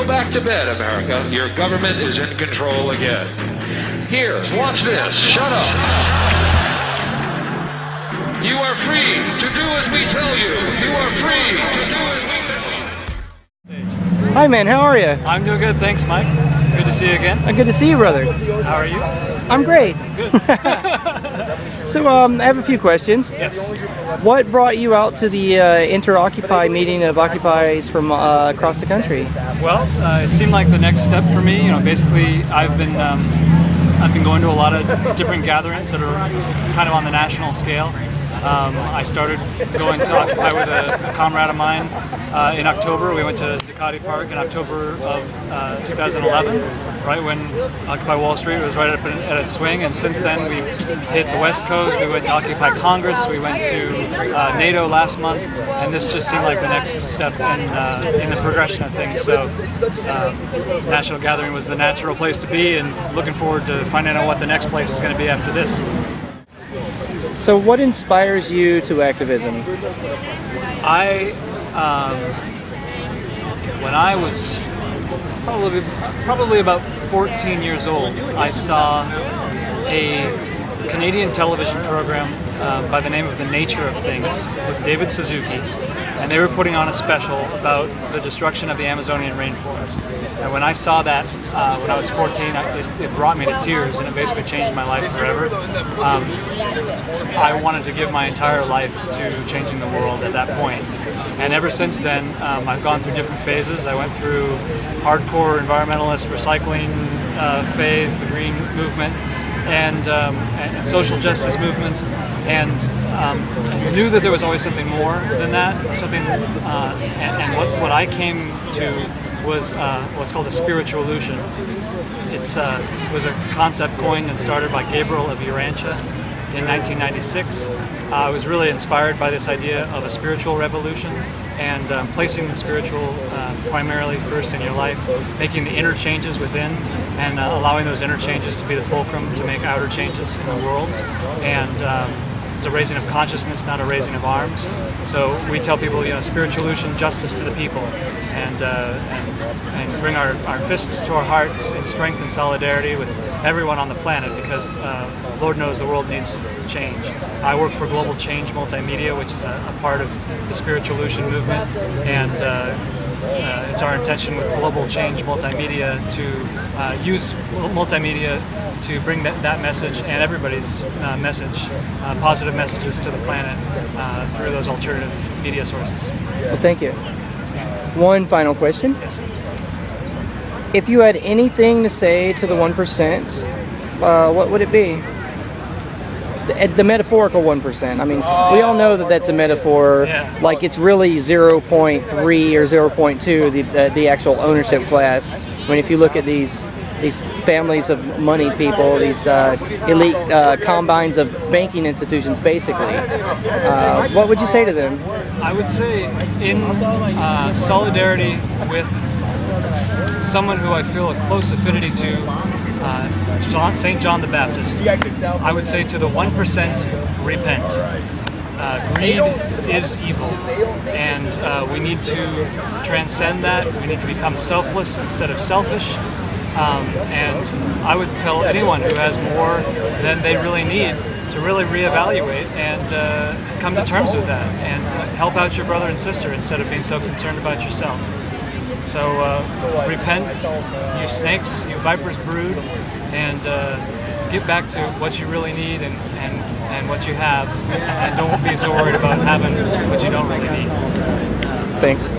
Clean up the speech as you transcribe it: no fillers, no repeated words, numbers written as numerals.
Go back to bed, America. Your government is in control again. Here, watch this. Shut up. You are free to do as we tell you. You are free to do as we tell you. Hi, man. How are you? I'm doing good, thanks, Mike. Good to see you again. Good to see you, brother. How are you? I'm great. Good. So, I have a few questions. Yes. What brought you out to the Inter-Occupy meeting of Occupies from across the country? Well, it seemed like the next step for me. You know, basically, I've been going to a lot of different gatherings that are kind of on the national scale. I started going to Occupy with a comrade of mine in October. We went to Zuccotti Park in October of 2011, right when Occupy Wall Street was right up at its swing. And since then, we've hit the West Coast. We went to Occupy Congress. We went to NATO last month, and this just seemed like the next step in the progression of things. So, National Gathering was the natural place to be, and looking forward to finding out what the next place is going to be after this. So what inspires you to activism? When I was probably about 14 years old, I saw a Canadian television program by the name of The Nature of Things with David Suzuki, and they were putting on a special about the destruction of the Amazonian rainforest. And when I saw that when I was 14, it brought me to tears, and it basically changed my life forever. I wanted to give my entire life to changing the world at that point. And ever since then, I've gone through different phases. I went through hardcore environmentalist recycling phase, the green movement, and social justice movements, and knew that there was always something more than that. And what I came to was what's called a spiritualution. It was a concept coined and started by Gabriel of Urantia in 1996. I was really inspired by this idea of a spiritual revolution and placing the spiritual primarily first in your life, making the inner changes within, and allowing those inner changes to be the fulcrum to make outer changes in the world. And it's a raising of consciousness, not a raising of arms. So we tell people, spiritualution, justice to the people, and bring our fists to our hearts in strength and solidarity with everyone on the planet, because Lord knows the world needs change. I work for Global Change Multimedia, which is a part of the spiritualution movement, and it's our intention with Global Change Multimedia to use multimedia to bring that message and everybody's message, positive messages to the planet through those alternative media sources. Well, thank you. One final question. Yes, sir. If you had anything to say to the 1%, what would it be? The metaphorical 1%. I mean, we all know that that's a metaphor. Yeah. Like it's really 0.3 or 0.2, the actual ownership class. I mean, if you look at these families of money people, these elite combines of banking institutions, basically, what would you say to them? I would say, in solidarity with someone who I feel a close affinity to, St. John the Baptist, I would say to the 1%, repent. Greed is evil, and we need to transcend that. We need to become selfless instead of selfish. And I would tell anyone who has more than they really need to really reevaluate and come to terms with that, and help out your brother and sister instead of being so concerned about yourself. So repent, you snakes, you viper's brood, and get back to what you really need and what you have, and don't be so worried about having what you don't really need. Thanks.